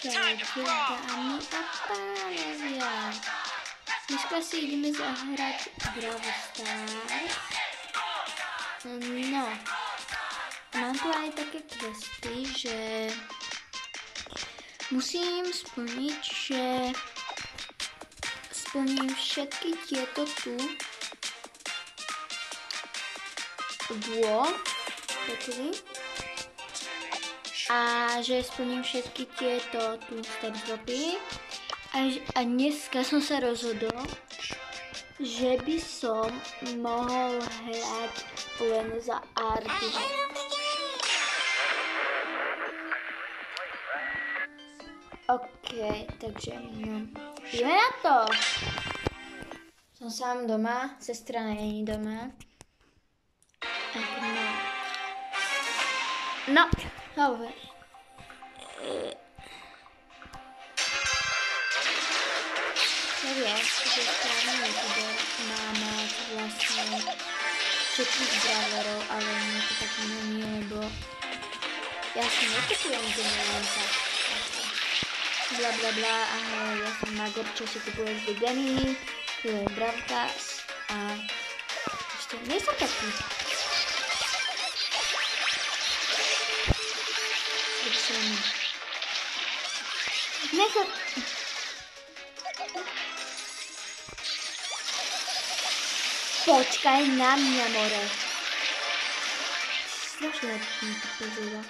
Čaute, dámy a pánovia. Dneska si ideme zahrať Brawl Stars. No, mám tu aj také questy, že musím splniť, že splním všetky tieto tu a že splním všetky tieto tu step dropy a dneska som sa rozhodol, že by som mohol hrať len za Artyho. OK, takže no, ideme na to! Som sám doma, sestra není doma. Tak no. No, dobre. Vieš, že správne youtuber má mať vlastne všetkých brawlerov, ale mne to tak není, lebo ja si nekupujem len tak. Blablabla, ahoj, ja som Magor, čo si kupuješ do Gany, tu je Bravkas a ešte nie som taký. Nechod. Počkaj na mňa, more. Strašne mi to pozúva.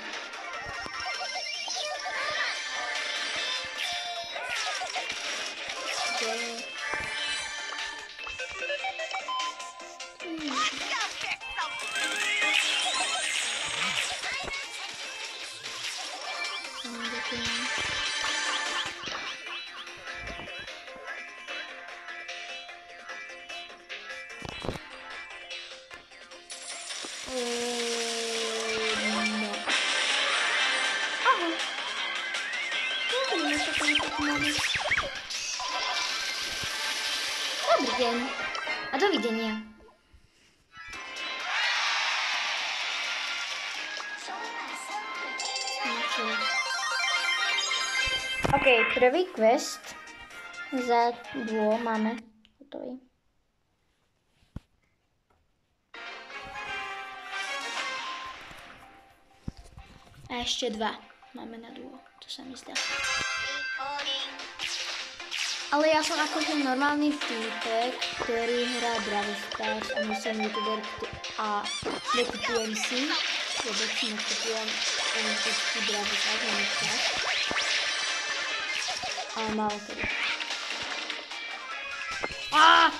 Dobrý deň a dovidenia. OK, prvý quest za duo máme hotový. A ešte dva máme na duo, to sa mi zdá. Ale ja som akože normálny týpek, ktorý hrá Brawl Stars a nie som youtuber a nekupujem si, vôbec nekupujem všetky Brawl Stars na čas. Ale málo kedy. Aaaa!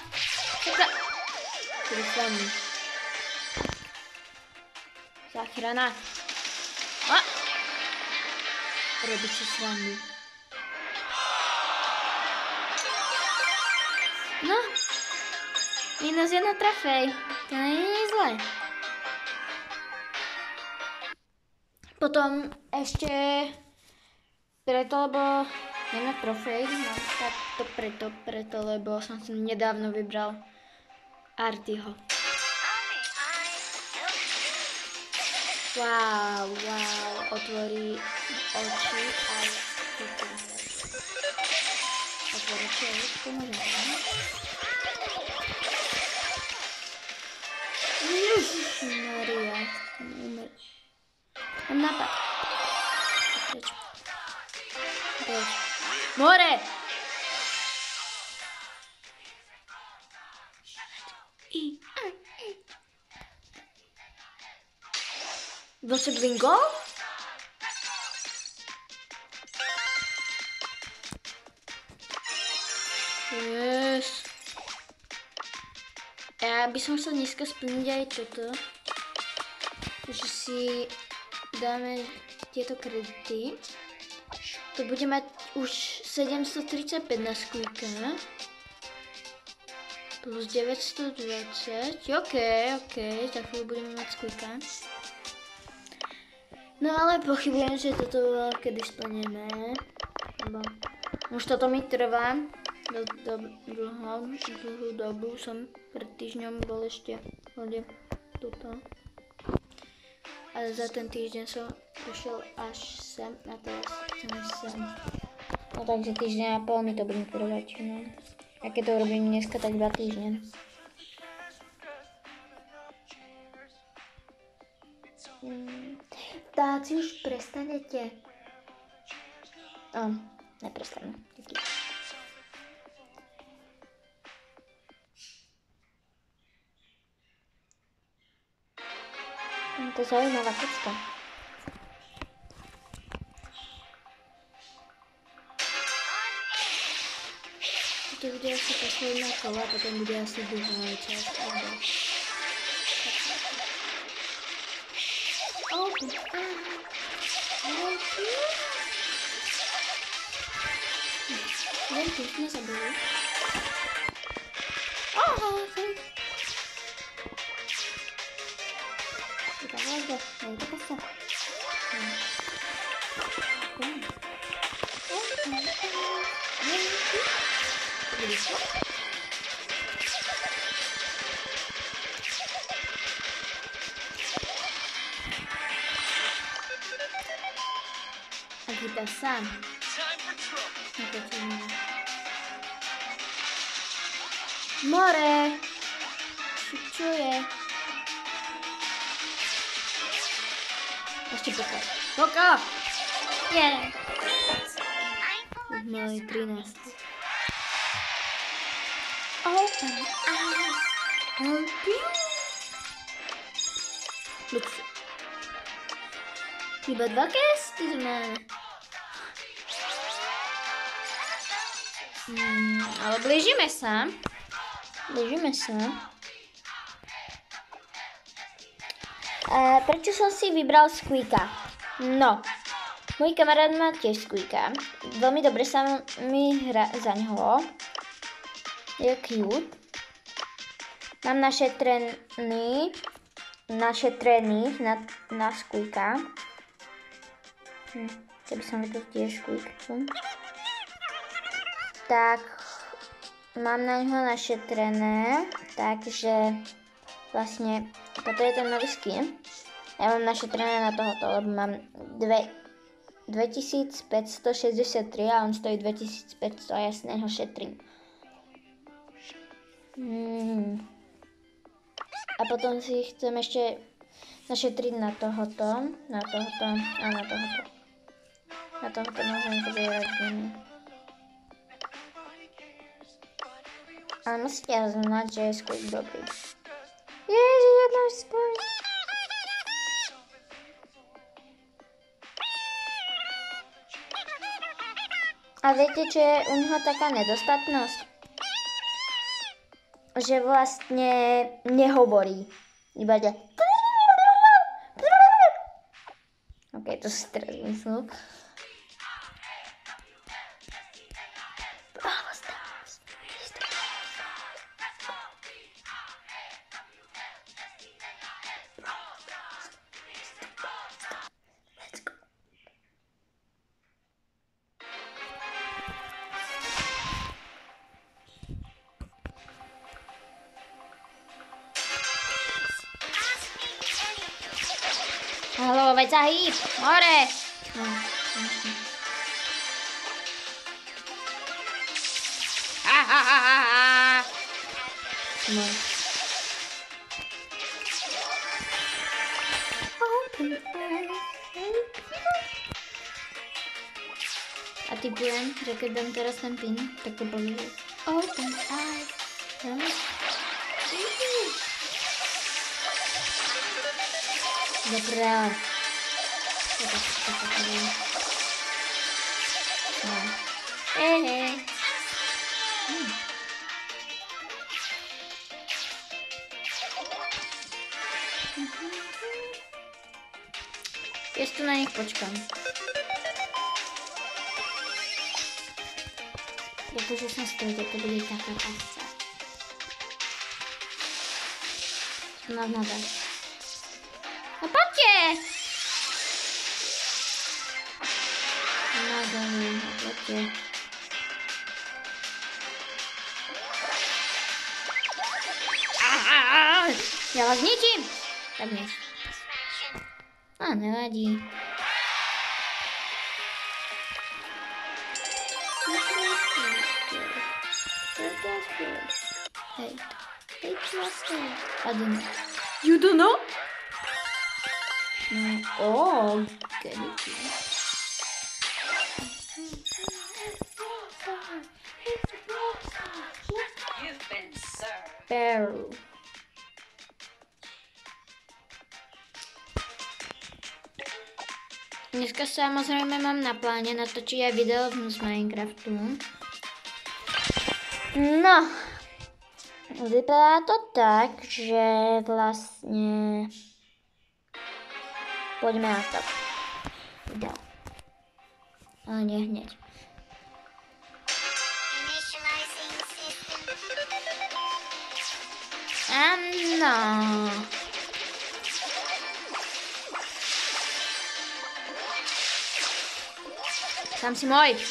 Kedy sa mi. Záchrana. Robiť si srandu. No, minus jedna trafej, to nie je zle. Potom ešte preto, lebo nemá trofej, no tak to preto, lebo som si nedávno vybral Artyho. Wow, otvorí oči a otvorí oči a pomôžem. Ježišmaria, umreš. Mám nápad. Preč. More! Você brincou? Yes. Ja by som sa dneska splniť aj toto, že si dáme tieto kredity. To bude mať už 735 na skúka. Plus 920. OK, za chvíľu budeme mať skúka. No ale pochybujem, že toto kedy splníme. Lebo už toto mi trvá. Dlhú dobu som pred týždňom bol ešte v hode toto. A za ten týždeň som došiel až sem a teraz chcem sem. No takže týždeň a pol mi to bude trvať, no. A keď to urobím dneska, tak 2 týždne. Ptáci už prestanete. Neprestanú. To je zaujímavá kocka. To bude asi posledná kola, potom bude asi druhá časť. Open. Len tu sme zabili. A kita sám. More! Čo je? Ešte poka. Poka! Yeah! Už mali 13. Open eyes. Help you. Lux. Iba 2 questy máme. Ale blížime sa. Prečo som si vybral Squeaka? No, môj kamarát má tiež Squeaka. Veľmi dobre sa mi hra za ňoho. Je cute. Mám našetrený na Squeaka. Chcel by som vypil tiež Squeaku. Tak, mám na ňo našetrené, takže vlastne toto je ten nový skin. Ja mám našetrené na tohoto, lebo mám 2563 a on stojí 2500 a ja si na ňo šetrím. A potom si chcem ešte našetriť na tohoto a na tohoto. Na tohoto môžem pozerať denne. Ale musíte znať, že je Squeak dobrý. Ježiš, jednou spoj. A viete, čo je u neho taká nedostatnosť? Že vlastne nehovorí. Iba ide... Ok, to si teraz myslím. Halo, veď sa hýb! Hore! A typujem, že keď dám teraz ten pin, tak to bude open eyes. Dobré. Ještě na nich počkám. Jakože jsem stejně, to bude taká akce. Jsme na dál. No pojďte! Pojďte. Já vás ničím! Tak ne. A nevadí. Hej. Hej, vlastně. I don't know. You don't know? Oh, get it. You've been served. Barrel. Dneska samozřejmě mám na pláně natočit aj video z Minecraftu. No, vypadá to tak, že vlastně pojďme na to. Video. Ale ne hneď. Ano. Tam si můj.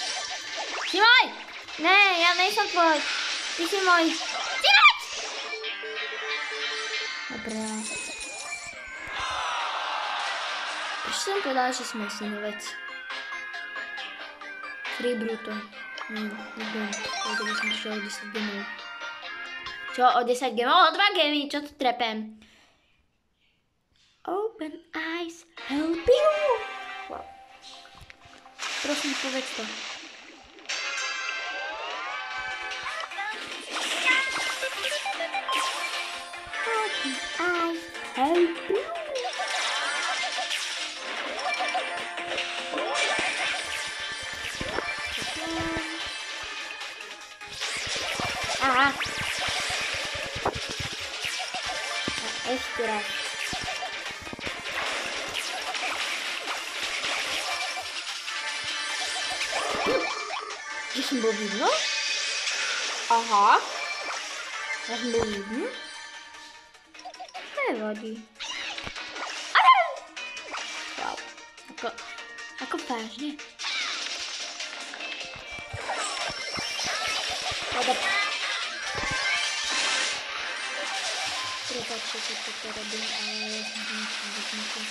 Jsi můj. Ne, já nejsem tvoj. Ty jsi můj. Ty dobrá. Proč jsem povedala, že jsme synovec? Free Bruto. Nevím. To jsem přišel o 10 gemů. Čo, o 10 gemů? O 2 gemy, čo tu trepem? Open eyes, help you. Wow. Prosím, povedz to. Open eyes, help you. Aha. Ještě raz. Že jsem byl vidno? Aha. Já jsem byl vidno? Nevadí. Wow. Jako vážně. Propačte, co to robím, ale já jsem to nechtěl.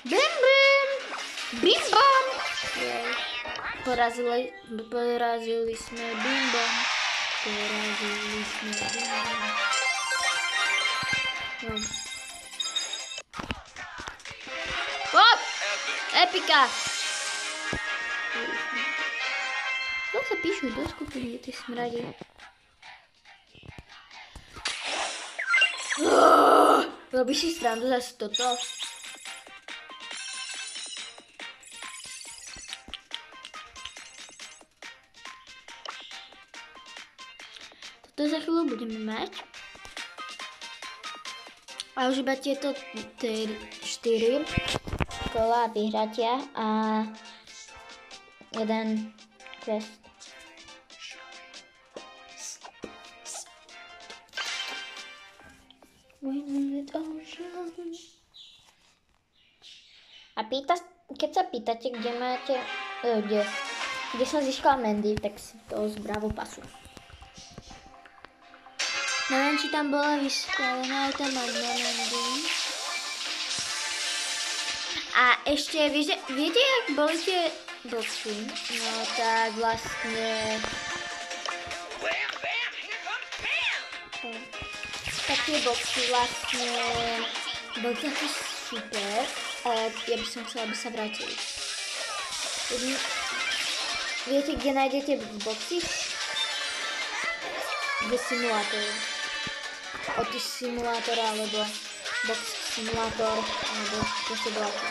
Bim bim! Bim bam! Jej. Porazili jsme bim bam. Porazili jsme bim bam. No. Hop! Epika! Zase píšu do skupiny, ty smradi. Robíš si srandu zase toto? Toto za chvíľu budeme mať. A už iba tieto 4 kola vyhratia a jeden quest. A keď sa pýtate, kde máte, kde som získala Mandy, tak si to z Bravo pasu. Neviem, či tam bola vyskalená, ale tam mám na Mandy. A ešte, viete, jak boli tie boxy? No tak vlastne... Tak tie boxy vlastne boli také super, ale ja by som chcela, aby sa vrátili. Viete, kde nájdete boxy? Kde simulátor. Otis simulátor alebo box simulátor alebo čo sa bola to.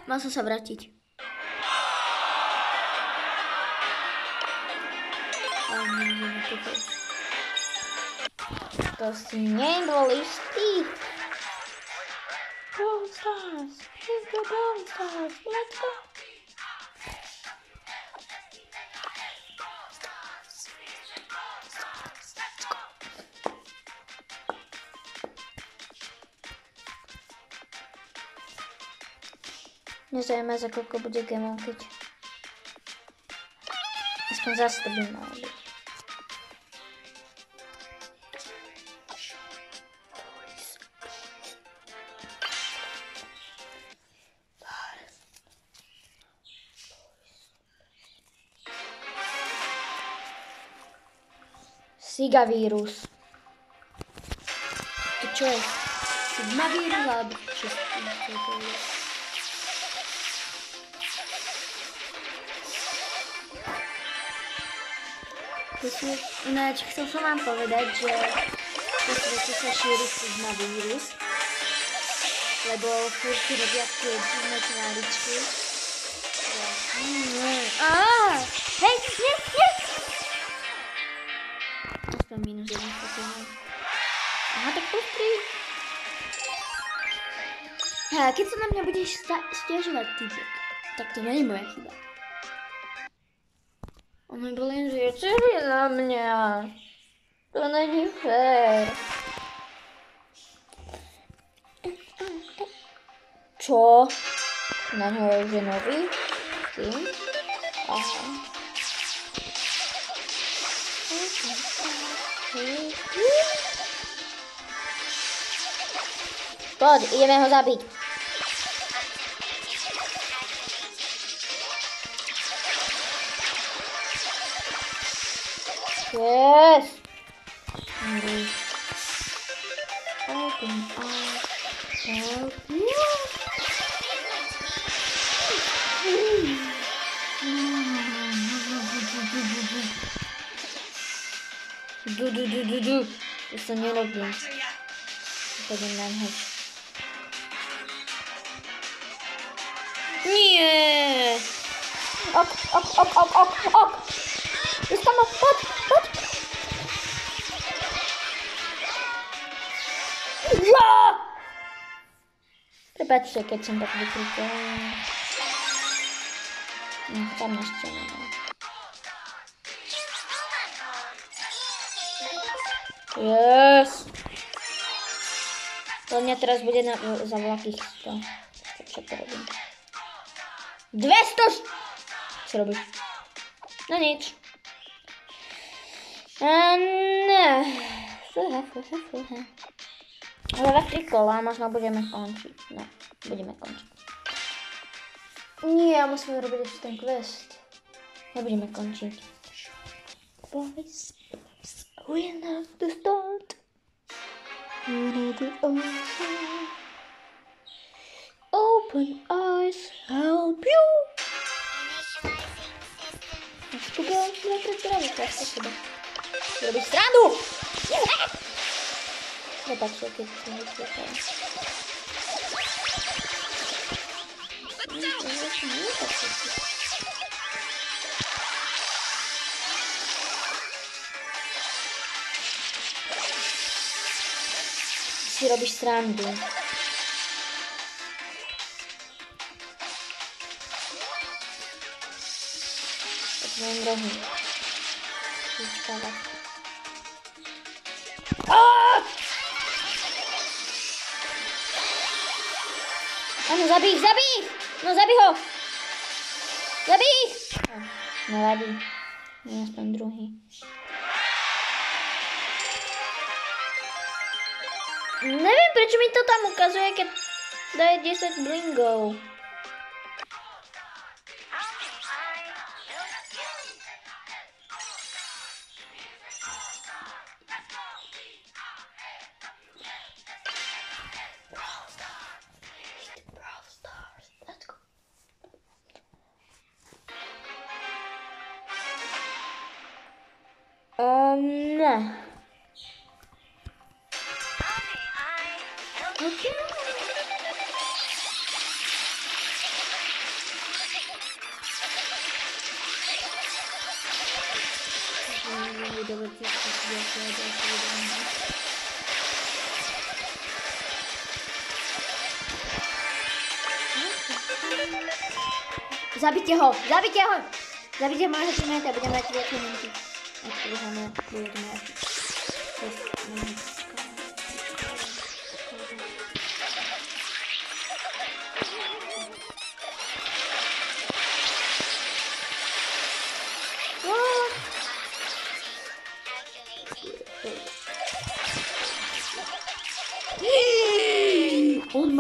Mal som sa vrátiť. To si nebol istý. Brawl Stars, let's go Brawl Stars, let's go. Mě zajímá, za koľko bude gemov, keď... Aspoň zase to by malo byť. Siga vírus. To čo je? Sigma vírus alebo český? Ináč chcel som vám povedať, že po svete sa šíri sigma vírus, lebo furt si robia tie divné tváričky. Hej, nie! Aspoň minus 1 sekund. Aha, tak postri. Keď sa na mňa budeš stiažovať, týpek, tak to nie je moja chyba. Ono bolo len, že je celý na mňa. To není fér. Čo? Na ňo už je nový? Tým? Aha. Poď, ideme ho zabiť. Yes! Open up. Help you. To sa nerobí. Poďme na ňo. Nie! Ok. Już tam, chodź! Ja! Prepačte, keď som tak vykrikol. No, tam na ścianę. Yes! To mňa teraz bude za veľkých 100. Tak čo to robím? 200! Co robíš? No nič. Ne. Fúha. Ale 3 kola, možno budeme končiť. No, budeme končiť. Nie, musíme robiť ešte ten quest. Nebudeme končiť. Boys, we have to start. Open eyes, help you. Skupil si pretiravu, to sebe. Robíš srandu! Prepačte, keď som vykrikala. Si robíš srandu. Tak mám rohu. Vyčkávať. Áno, zabij! No zabij ho! Zabij! Nevadí. Je aspoň druhý. Neviem, prečo mi to tam ukazuje, keď daje 10 blingov. Ne. Okay. Zabijte ho! Zabijte môjho teammatea, budeme mať viacej minúty.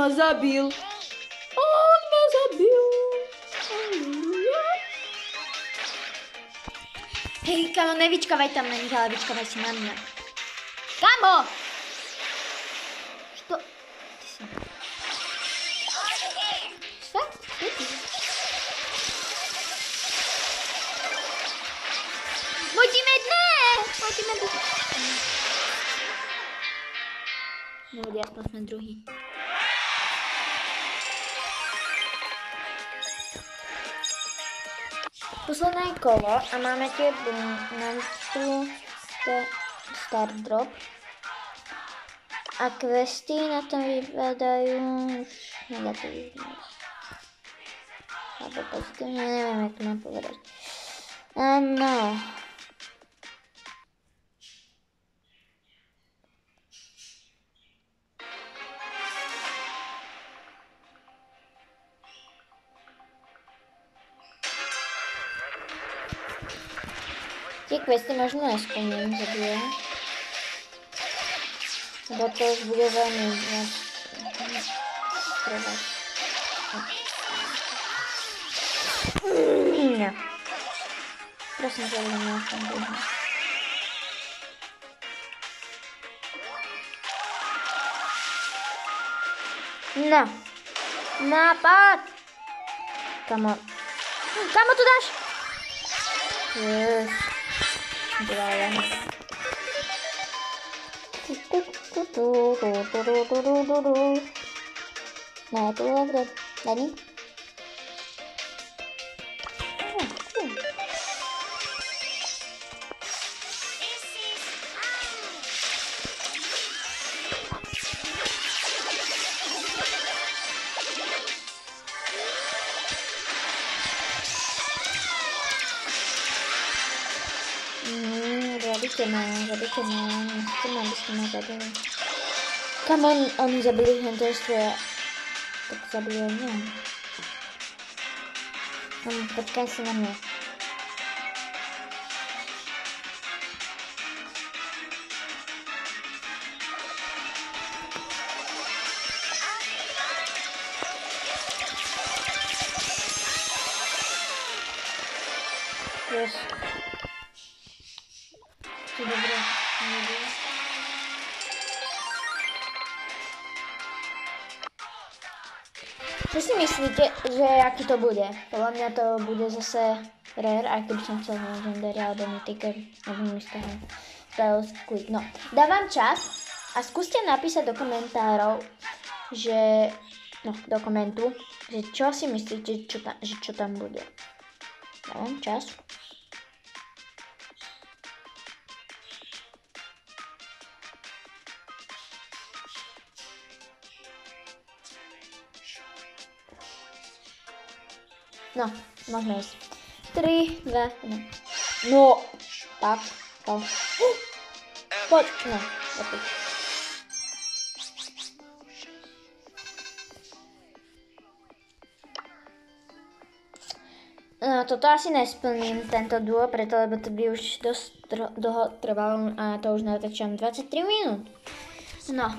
ma zabil. On ma zabil. Hej, kamo, nevyčkavaj tam na nich, ale vyčkavaj si na mňa. Kamo! Što? Ty si... Fakt? Musíme jít. No, aspoň jsme druhý. Posledné kolo a máme tie monstru Star Drop. A questy na tom vypadajú už negatívne. Alebo pozitívne, neviem, jak to mám povedať. Áno. Tie questy možno nesplním, zabije. Lebo to už bude veľmi trvať. No. Prosím, že budem na tom dlho. No. Nápad! Kamo. Kamo to dáš? Yes. Dávám. Ne, to bylo kde? Není? Zabijte ma, nechcem, abyste ma zabili. Kam oni zabili hentojstve, tak zabili mě. Počkaj si na mě. Yes. Dobré. Co si myslíte, že aký to bude? Podľa mňa to bude zase rare, aj keby som chcel legendary alebo mythiker, alebo mystiker. No, dávam čas a skúste napísať do komentárov, že, no, do komentu, že čo si myslíte, čo tam bude. Dávam čas. No, môžeme ísť. 3, 2, 1. No, tak, to. Poď, no, opäť. No, toto asi nesplním, tento duo, preto, lebo to by už dosť dlho trvalo a to už natáčam 23 minút. No,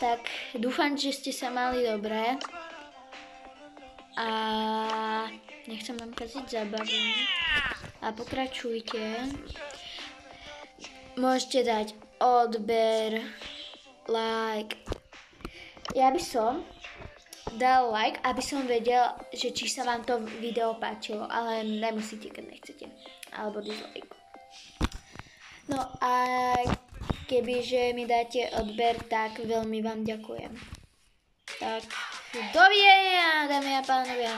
tak dúfam, že ste sa mali dobré. A nechcem vám kaziť zábavu. A pokračujte. Môžete dať odber, like. Ja by som dal like, aby som vedel, že či sa vám to video páčilo, ale nemusíte, keď nechcete. Alebo dislike. No a kebyže mi dáte odber, tak veľmi vám ďakujem. Tak, dovidenia, dámy a pánovia.